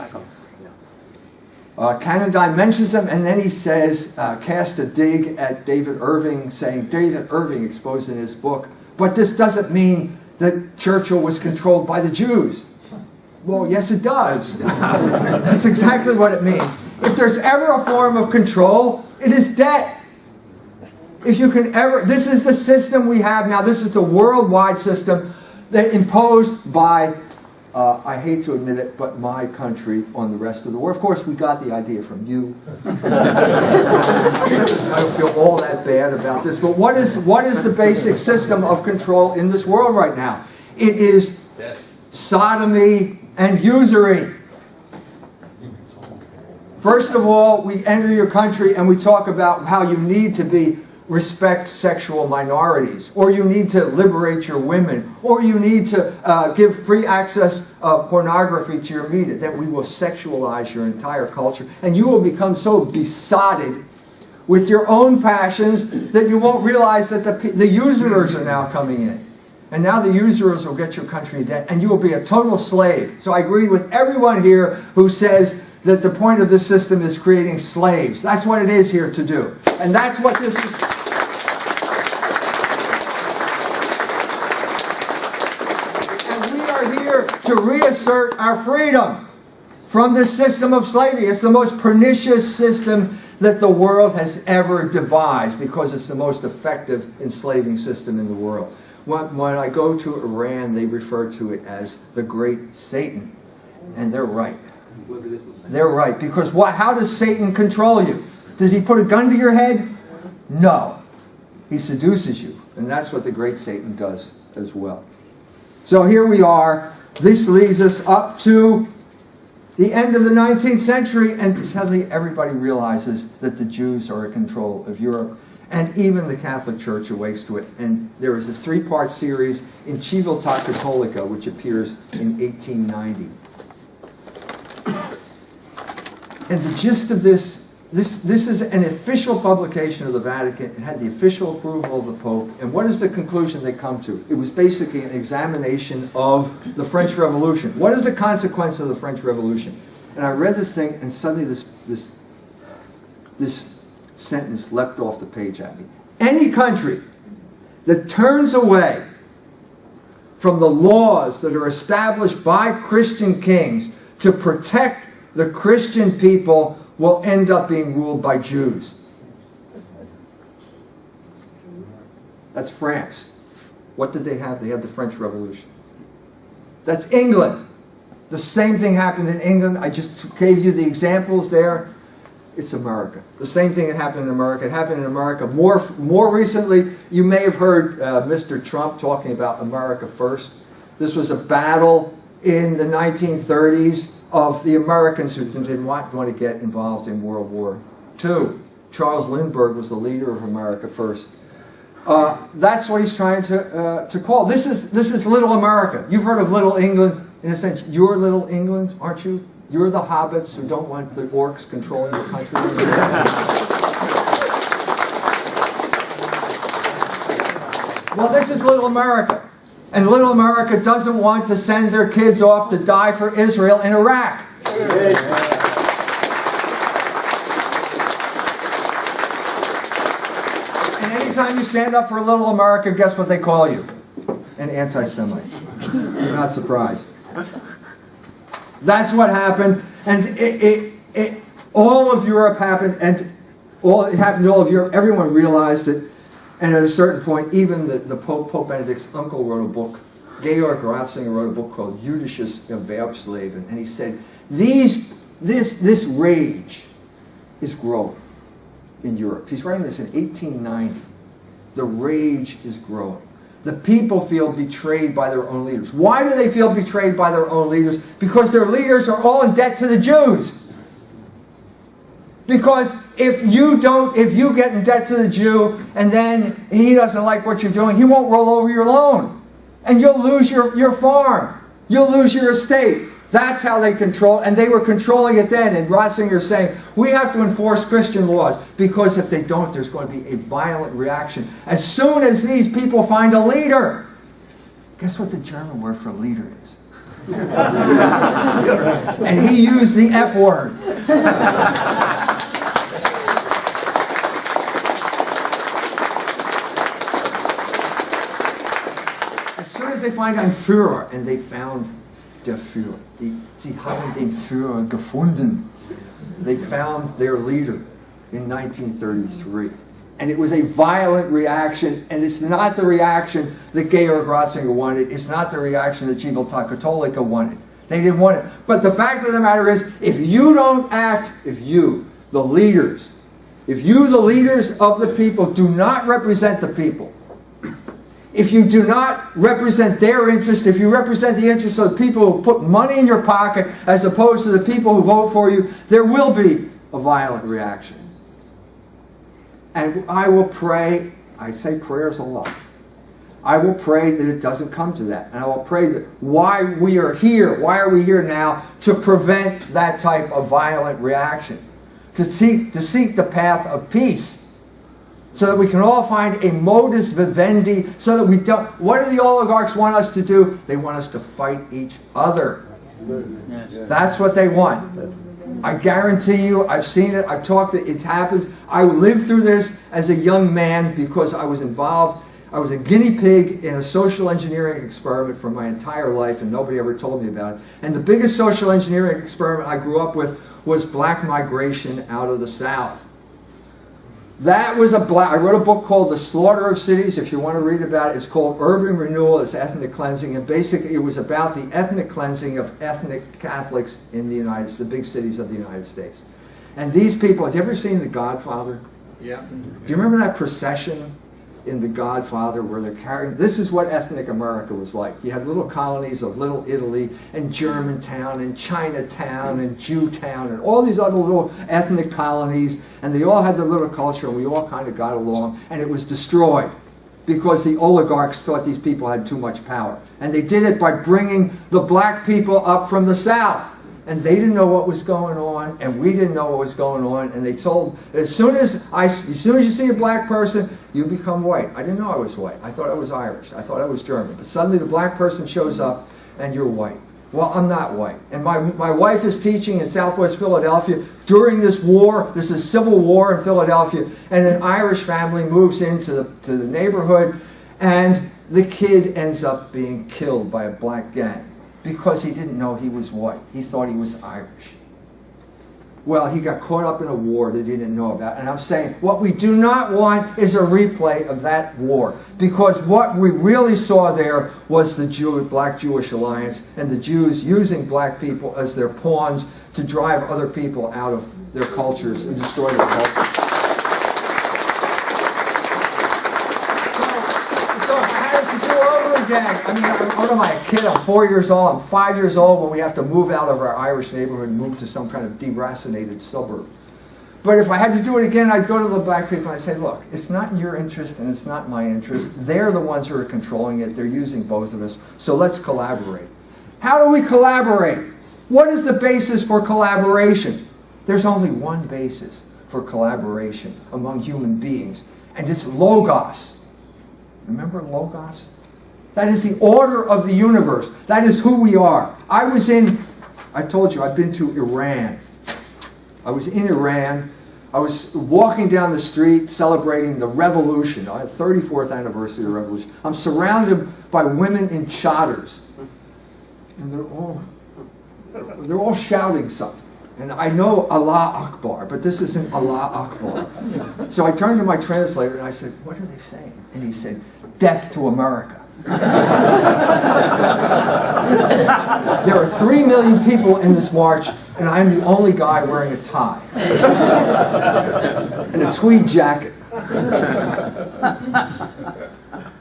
Cannondine mentions him, and then he says, cast a dig at David Irving, saying, David Irving exposed in his book, but this doesn't mean that Churchill was controlled by the Jews. Well, yes, it does. That's exactly what it means. If there's ever a form of control, it is debt. If you can ever, this is the system we have now. This is the worldwide system that imposed by, I hate to admit it, but my country on the rest of the world. Of course, we got the idea from you. I don't feel all that bad about this. But what is the basic system of control in this world right now? It is sodomy and usury. First of all, we enter your country and we talk about how you need to respect sexual minorities, or you need to liberate your women, or you need to give free access of pornography to your media. Then we will sexualize your entire culture, and you will become so besotted with your own passions that you won't realize that the usurers are now coming in. And now the usurers will get your country in debt, and you will be a total slave. So I agree with everyone here who says that the point of this system is creating slaves. That's what it is here to do. And that's what this is. And we are here to reassert our freedom from this system of slavery. It's the most pernicious system that the world has ever devised because it's the most effective enslaving system in the world. When I go to Iran, they refer to it as the Great Satan. And they're right. They're right. Because how does Satan control you? Does he put a gun to your head? No. He seduces you. And that's what the Great Satan does as well. So here we are. This leads us up to the end of the 19th century. And suddenly everybody realizes that the Jews are in control of Europe. And even the Catholic Church awakes to it. And there is a 3-part series in Civiltà Cattolica, which appears in 1890. And the gist of this is an official publication of the Vatican. It had the official approval of the Pope. And what is the conclusion they come to? It was basically an examination of the French Revolution. What is the consequence of the French Revolution? And I read this thing, and suddenly this sentence leapt off the page at me. Any country that turns away from the laws that are established by Christian kings to protect the Christian people will end up being ruled by Jews. That's France. What did they have? They had the French Revolution. That's England. The same thing happened in England. I just gave you the examples there. It's America. The same thing that happened in America. It happened in America more recently. You may have heard Mr. Trump talking about America first. This was a battle in the 1930s of the Americans who did not want to get involved in World War II. Charles Lindbergh was the leader of America first. That's what he's trying to call. This is Little America. You've heard of Little England. In a sense, you're Little England, aren't you? You're the hobbits who don't want the orcs controlling the country. Well, this is Little America. And Little America doesn't want to send their kids off to die for Israel in Iraq. And anytime you stand up for Little America, guess what they call you? An anti-Semite. You're not surprised. That's what happened, and all of Europe happened, and it happened to all of Europe. Everyone realized it, and at a certain point, even the Pope Benedict's uncle wrote a book. Georg Ratzinger wrote a book called Jüdisches Erwerbsleben, and he said, this rage is growing in Europe. He's writing this in 1890. The rage is growing. The people feel betrayed by their own leaders. Why do they feel betrayed by their own leaders? Because their leaders are all in debt to the Jews. Because if you get in debt to the Jew and then he doesn't like what you're doing, he won't roll over your loan. And you'll lose your farm. You'll lose your estate. That's how they control, and they were controlling it then. And Ratzinger's saying, we have to enforce Christian laws, because if they don't, there's going to be a violent reaction. As soon as these people find a leader, guess what the German word for leader is? And he used the F word. As soon as they find ein Führer, and they found der Führer. Sie haben den Führer gefunden. They found their leader in 1933. And it was a violent reaction, and it's not the reaction that Georg Ratzinger wanted. It's not the reaction that Civiltà Cattolica wanted. They didn't want it. But the fact of the matter is, if you don't act, if you, the leaders of the people, do not represent the people, if you do not represent their interest, if you represent the interests of the people who put money in your pocket as opposed to the people who vote for you, there will be a violent reaction. And I will pray, I say prayers a lot. I will pray that it doesn't come to that. And I will pray that why are we here now to prevent that type of violent reaction. To seek the path of peace. So that we can all find a modus vivendi, so that we don't... What do the oligarchs want us to do? They want us to fight each other. That's what they want. I guarantee you, I've seen it, I've talked it, it happens. I lived through this as a young man because I was involved. I was a guinea pig in a social engineering experiment for my entire life, and nobody ever told me about it. And the biggest social engineering experiment I grew up with was black migration out of the South. That was I wrote a book called The Slaughter of Cities. If you want to read about it, it's called Urban Renewal, it's ethnic cleansing, and basically it was about the ethnic cleansing of ethnic Catholics in the big cities of the United States. And these people, have you ever seen The Godfather? Yeah. Do you remember that procession in The Godfather where they're carrying... This is what ethnic America was like. You had little colonies of Little Italy and Germantown and Chinatown and Jewtown and all these other little ethnic colonies, and they all had their little culture, and we all kind of got along, and it was destroyed because the oligarchs thought these people had too much power. And they did it by bringing the black people up from the South. And they didn't know what was going on, and we didn't know what was going on. And they told, as soon as you see a black person, you become white. I didn't know I was white. I thought I was Irish. I thought I was German. But suddenly the black person shows up, and you're white. Well, I'm not white. And my wife is teaching in Southwest Philadelphia during this war. This is civil war in Philadelphia. And an Irish family moves into the neighborhood. And the kid ends up being killed by a black gang because he didn't know he was white. He thought he was Irish. Well, he got caught up in a war that he didn't know about. And I'm saying what we do not want is a replay of that war. Because what we really saw there was the Black-Jewish alliance and the Jews using black people as their pawns to drive other people out of their cultures and destroy their cultures. So I had to do over again. I mean, what am I, a kid? I'm 4 years old. I'm 5 years old when we have to move out of our Irish neighborhood and move to some kind of deracinated suburb. But if I had to do it again, I'd go to the black people and I'd say, look, it's not in your interest and it's not my interest. They're the ones who are controlling it. They're using both of us. So let's collaborate. How do we collaborate? What is the basis for collaboration? There's only one basis for collaboration among human beings, and it's logos. Remember logos? That is the order of the universe. That is who we are. I told you, I've been to Iran. I was in Iran. I was walking down the street celebrating the revolution. The 34th anniversary of the revolution. I'm surrounded by women in chadors. And they're all shouting something. And I know Allah Akbar, but this isn't Allah Akbar. So I turned to my translator and I said, what are they saying? And he said, death to America. There are 3 million people in this march, and I'm the only guy wearing a tie and a tweed jacket.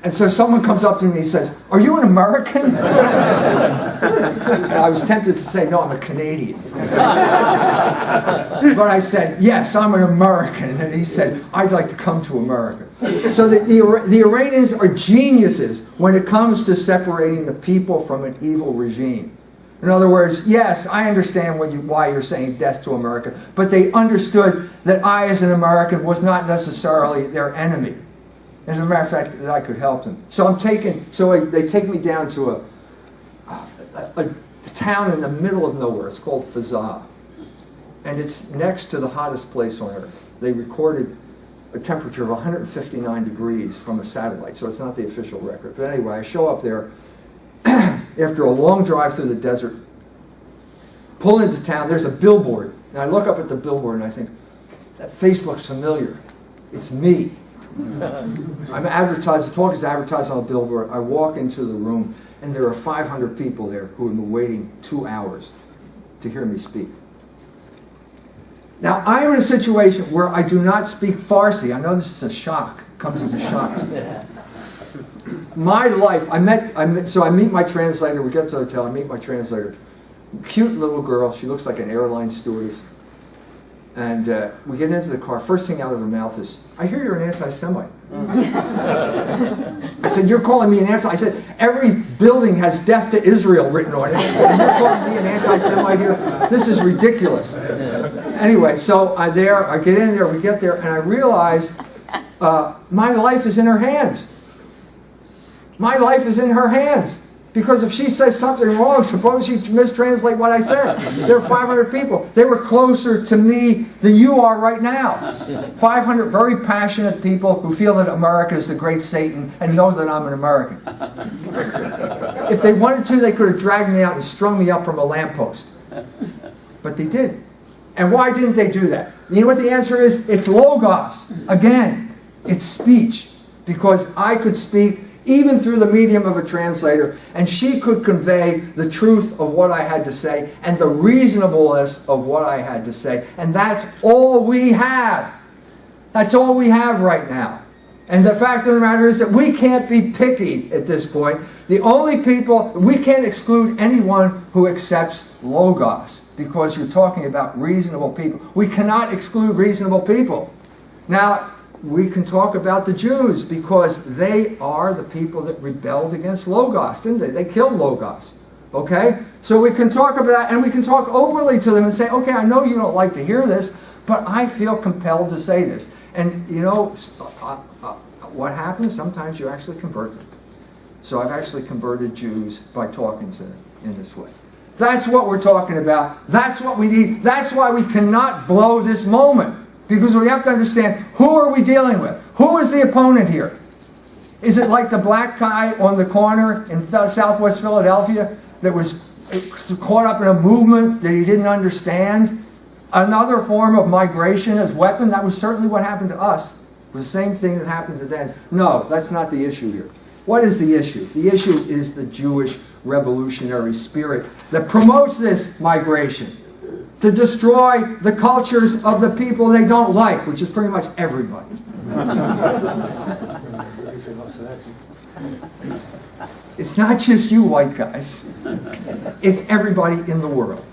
And so someone comes up to me and says, are you an American? And I was tempted to say, no, I'm a Canadian. But I said, yes, I'm an American. And he said, I'd like to come to America. So the Iranians are geniuses when it comes to separating the people from an evil regime. In other words, yes, I understand why you're saying death to America, but they understood that I, as an American, was not necessarily their enemy. As a matter of fact, that I could help them. So they take me down to a town in the middle of nowhere. It's called Fazaa. And it's next to the hottest place on earth. They recorded a temperature of 159 degrees from a satellite, so it's not the official record. But anyway, I show up there after a long drive through the desert, pull into town, there's a billboard. And I look up at the billboard and I think, that face looks familiar. It's me. I'm advertised, the talk is advertised on a billboard. I walk into the room and there are 500 people there who have been waiting 2 hours to hear me speak. Now, I am in a situation where I do not speak Farsi. I know this is a shock. It comes as a shock to me. My life, so I meet my translator. We get to the hotel, I meet my translator. Cute little girl. She looks like an airline stewardess. And we get into the car. First thing out of her mouth is, I hear you're an anti-Semite. I said, you're calling me an anti-Semite? I said, every building has death to Israel written on it. And you're calling me an anti-Semite here? This is ridiculous. Anyway, so I get in there, we get there, and I realize my life is in her hands. My life is in her hands. Because if she says something wrong, suppose she mistranslate what I said. There are 500 people. They were closer to me than you are right now. 500 very passionate people who feel that America is the great Satan and know that I'm an American. If they wanted to, they could have dragged me out and strung me up from a lamppost. But they didn't. And why didn't they do that? You know what the answer is? It's logos. Again, it's speech. Because I could speak even through the medium of a translator, and she could convey the truth of what I had to say and the reasonableness of what I had to say. And that's all we have. That's all we have right now. And the fact of the matter is that we can't be picky at this point. The only people, we can't exclude anyone who accepts logos, because you're talking about reasonable people. We cannot exclude reasonable people. Now, we can talk about the Jews because they are the people that rebelled against Logos, didn't they? They killed Logos. Okay? So we can talk about that, and we can talk openly to them and say, okay, I know you don't like to hear this, but I feel compelled to say this. And, you know, what happens? Sometimes you actually convert them. So I've actually converted Jews by talking to them in this way. That's what we're talking about. That's what we need. That's why we cannot blow this moment. Because we have to understand, who are we dealing with? Who is the opponent here? Is it like the black guy on the corner in southwest Philadelphia that was caught up in a movement that he didn't understand? Another form of migration as weapon? That was certainly what happened to us. It was the same thing that happened to them. No, that's not the issue here. What is the issue? The issue is the Jewish revolutionary spirit that promotes this migration to destroy the cultures of the people they don't like, which is pretty much everybody. It's not just you white guys. It's everybody in the world.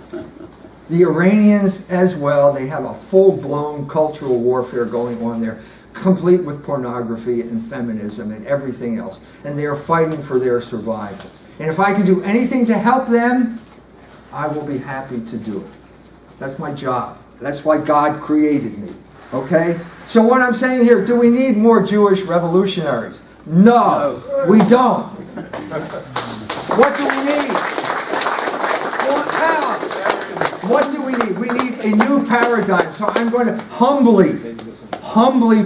The Iranians as well, they have a full-blown cultural warfare going on there, complete with pornography and feminism and everything else. And they are fighting for their survival. And if I can do anything to help them, I will be happy to do it. That's my job. That's why God created me. Okay? So what I'm saying here, do we need more Jewish revolutionaries? No, we don't. What do we need? What do we need? We need a new paradigm. So I'm going to humbly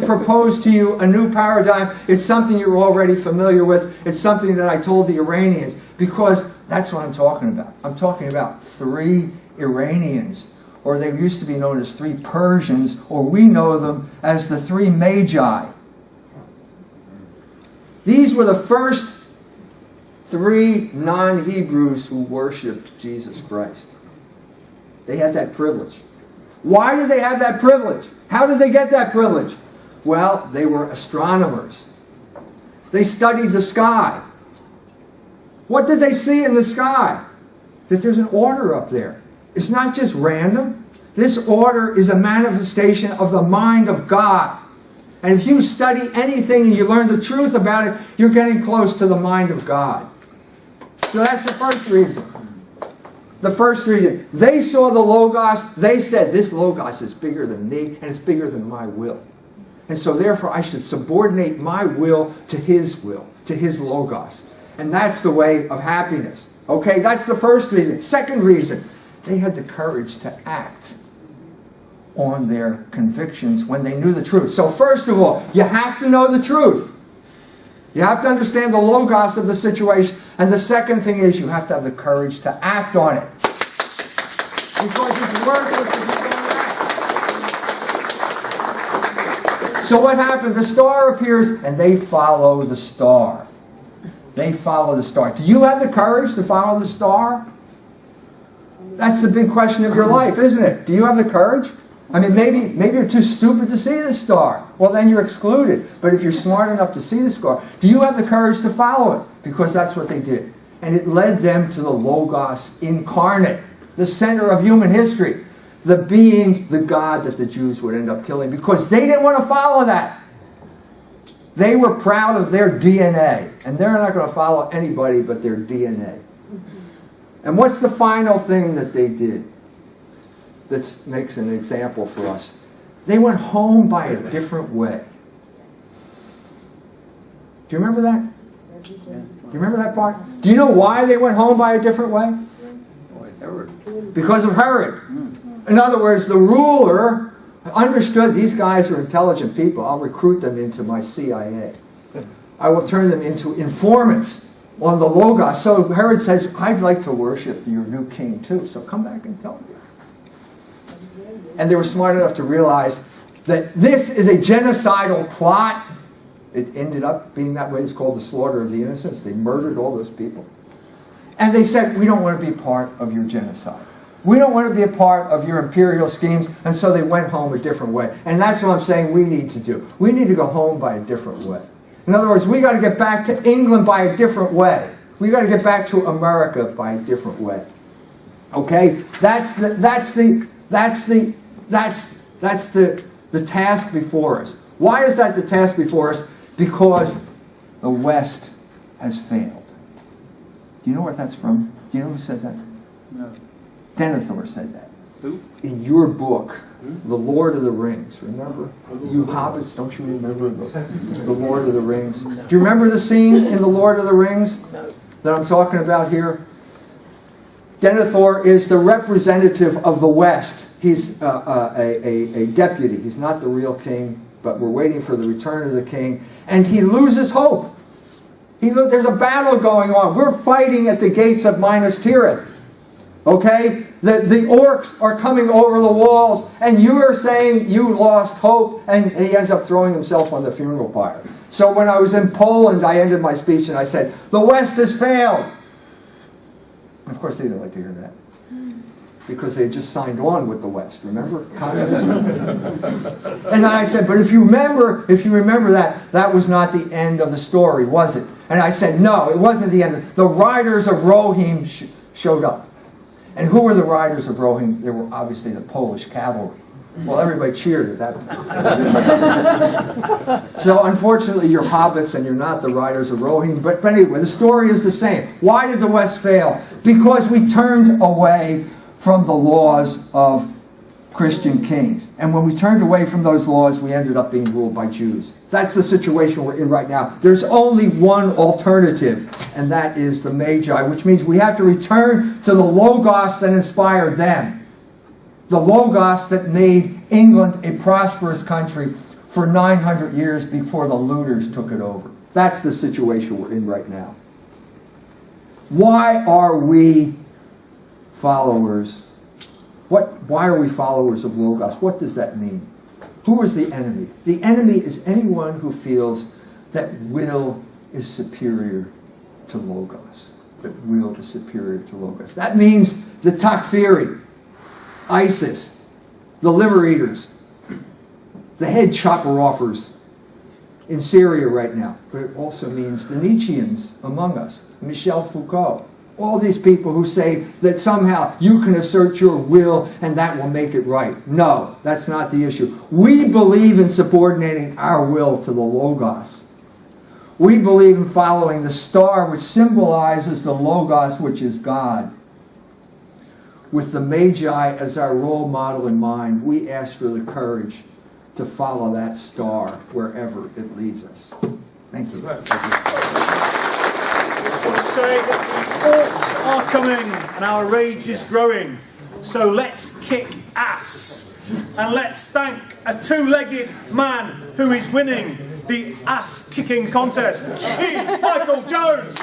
propose to you a new paradigm. It's something you're already familiar with. It's something that I told the Iranians, because that's what I'm talking about. I'm talking about 3 Iranians, or they used to be known as 3 Persians, or we know them as the 3 Magi. These were the first 3 non-Hebrews who worshiped Jesus Christ. They had that privilege. Why did they have that privilege? How did they get that privilege? Well, they were astronomers. They studied the sky. What did they see in the sky? That there's an order up there. It's not just random. This order is a manifestation of the mind of God. And if you study anything and you learn the truth about it, you're getting close to the mind of God. So that's the first reason. The first reason. They saw the Logos. They said, this Logos is bigger than me, and it's bigger than my will. And so therefore I should subordinate my will, to his Logos. And that's the way of happiness. Okay, that's the first reason. Second reason, they had the courage to act on their convictions when they knew the truth. So first of all, you have to know the truth. You have to understand the Logos of the situation. And the second thing is, you have to have the courage to act on it. Because it's worthless if you don't act. So what happened? The star appears, and they follow the star. They follow the star. Do you have the courage to follow the star? That's the big question of your life, isn't it? Do you have the courage? I mean, maybe you're too stupid to see the star. Well, then you're excluded. But if you're smart enough to see the star, do you have the courage to follow it? Because that's what they did. And it led them to the Logos incarnate, the center of human history, the being, the God that the Jews would end up killing, because they didn't want to follow that. They were proud of their DNA, and they're not going to follow anybody but their DNA. And what's the final thing that they did that makes an example for us? They went home by a different way. Do you remember that? Do you remember that part? Do you know why they went home by a different way? Because of Herod. In other words, the ruler understood these guys are intelligent people. I'll recruit them into my CIA. I will turn them into informants on the Logos. So Herod says, I'd like to worship your new king too, so come back and tell me. And they were smart enough to realize that this is a genocidal plot. It ended up being that way. It's called the slaughter of the innocents. They murdered all those people. And they said, we don't want to be part of your genocide. We don't want to be a part of your imperial schemes. And so they went home a different way. And that's what I'm saying we need to do. We need to go home by a different way. In other words, we got to get back to England by a different way. We got to get back to America by a different way. Okay? That's the task before us. Why is that the task before us? Because the West has failed. Do you know where that's from? Do you know who said that? No. Denethor said that. Who? In your book, The Lord of the Rings. Remember? You hobbits, don't you remember the Lord of the Rings? Do you remember the scene in The Lord of the Rings that I'm talking about here? Denethor is the representative of the West. He's a deputy. He's not the real king, but we're waiting for the return of the king. And he loses hope. There's a battle going on. We're fighting at the gates of Minas Tirith. Okay? The orcs are coming over the walls, and you are saying you lost hope, and he ends up throwing himself on the funeral pyre. So when I was in Poland, I ended my speech and I said, the West has failed. Of course, they didn't like to hear that. Because they had just signed on with the West, remember? Communism. And I said, but if you remember that, that was not the end of the story, was it? And I said, no, it wasn't the end. The riders of Rohim showed up. And who were the riders of Rohim? They were obviously the Polish cavalry. Well, everybody cheered at that point. So unfortunately, you're hobbits and you're not the riders of Rohim. But anyway, the story is the same. Why did the West fail? Because we turned away from the laws of Christian kings. And when we turned away from those laws, we ended up being ruled by Jews. That's the situation we're in right now. There's only one alternative, and that is the Magi, which means we have to return to the Logos that inspired them. The Logos that made England a prosperous country for 900 years before the looters took it over. That's the situation we're in right now. Why are we followers? Why are we followers of Logos? What does that mean? Who is the enemy? The enemy is anyone who feels that will is superior to Logos. That will is superior to Logos. That means the Takfiri, ISIS, the liver eaters, the head chopper offers in Syria right now. But it also means the Nietzscheans among us, Michel Foucault. All these people who say that somehow you can assert your will and that will make it right. No, that's not the issue. We believe in subordinating our will to the Logos. We believe in following the star which symbolizes the Logos, which is God. With the Magi as our role model in mind, we ask for the courage to follow that star wherever it leads us. Thank you. Say orcs are coming and our rage is growing, so let's kick ass and let's thank a two-legged man who is winning the ass kicking contest, Michael Jones.